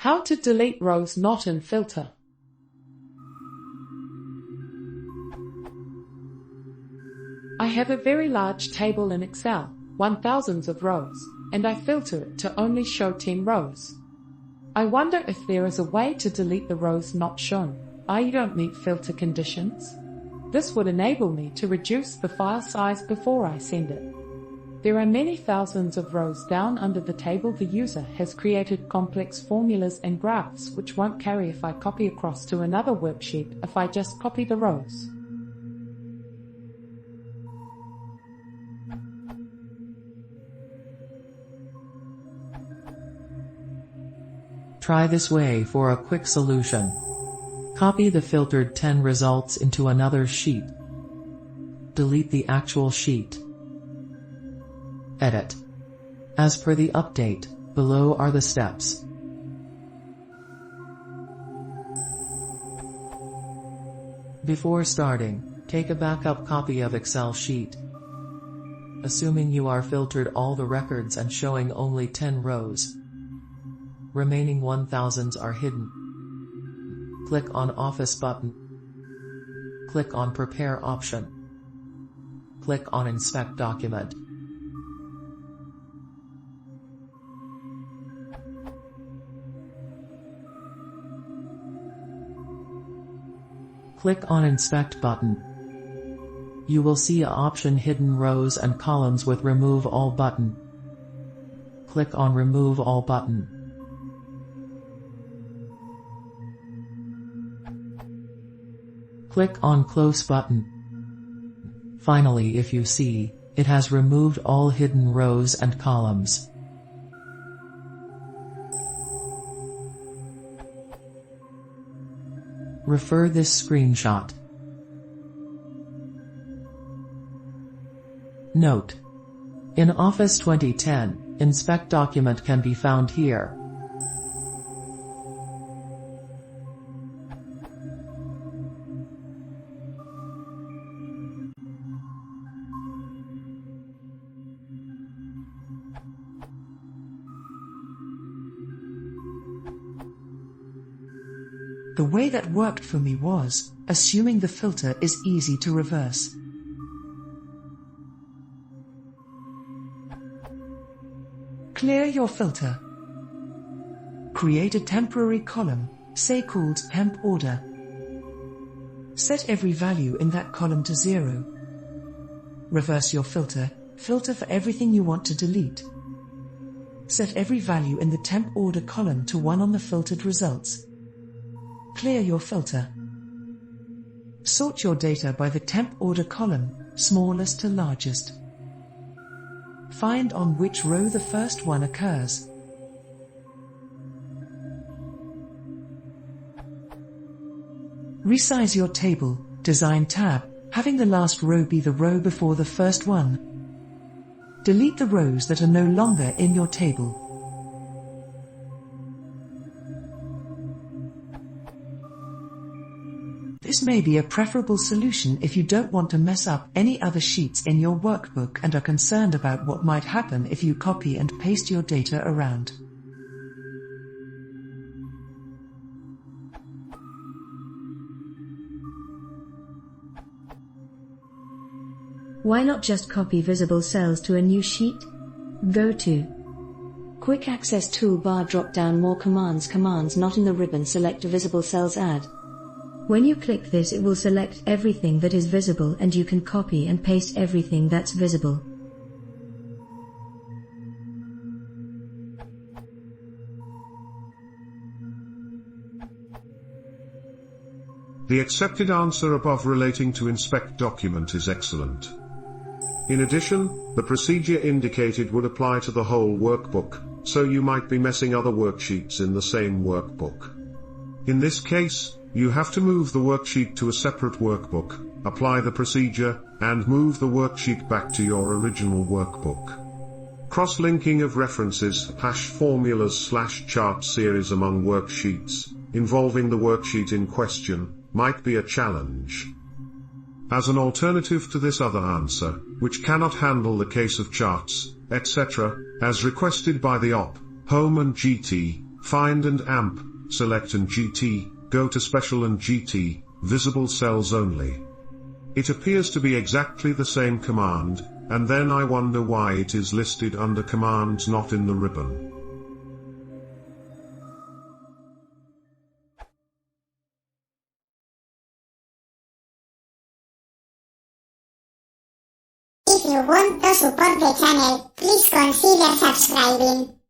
How to delete rows not in filter. I have a very large table in Excel, 1000s of rows, and I filter it to only show 10 rows. I wonder if there is a way to delete the rows not shown. I don't meet filter conditions. This would enable me to reduce the file size before I send it. There are many thousands of rows down under the table. The user has created complex formulas and graphs which won't carry if I copy across to another worksheet if I just copy the rows. Try this way for a quick solution. Copy the filtered 10 results into another sheet. Delete the actual sheet. Edit. As per the update, below are the steps. Before starting, take a backup copy of Excel sheet. Assuming you are filtered all the records and showing only 10 rows. Remaining 1000s are hidden. Click on Office button. Click on Prepare option. Click on Inspect document. Click on Inspect button. You will see an option Hidden Rows and Columns with Remove All button. Click on Remove All button. Click on Close button. Finally, if you see, it has removed all hidden rows and columns. Refer this screenshot. Note: in Office 2010, Inspect document can be found here. The way that worked for me was, assuming the filter is easy to reverse. Clear your filter. Create a temporary column, say called temp order. Set every value in that column to 0. Reverse your filter, filter for everything you want to delete. Set every value in the temp order column to 1 on the filtered results. Clear your filter. Sort your data by the temp order column, smallest to largest. Find on which row the first one occurs. Resize your table, Design tab, having the last row be the row before the first one. Delete the rows that are no longer in your table. This may be a preferable solution if you don't want to mess up any other sheets in your workbook and are concerned about what might happen if you copy and paste your data around. Why not just copy visible cells to a new sheet? Go to Quick Access Toolbar, drop down More Commands not in the ribbon, select Visible Cells, Add. When you click this, it will select everything that is visible and you can copy and paste everything that's visible. The accepted answer above relating to Inspect document is excellent. In addition, the procedure indicated would apply to the whole workbook, so you might be messing other worksheets in the same workbook. In this case, you have to move the worksheet to a separate workbook, apply the procedure, and move the worksheet back to your original workbook. Cross-linking of references, #formulas /chart series among worksheets, involving the worksheet in question, might be a challenge. As an alternative to this other answer, which cannot handle the case of charts, etc., as requested by the OP, Home and GT, Find and AMP, select and GT, go to Special and GT, visible cells only. It appears to be exactly the same command, and then I wonder why it is listed under commands not in the ribbon. If you want to support the channel, please consider subscribing.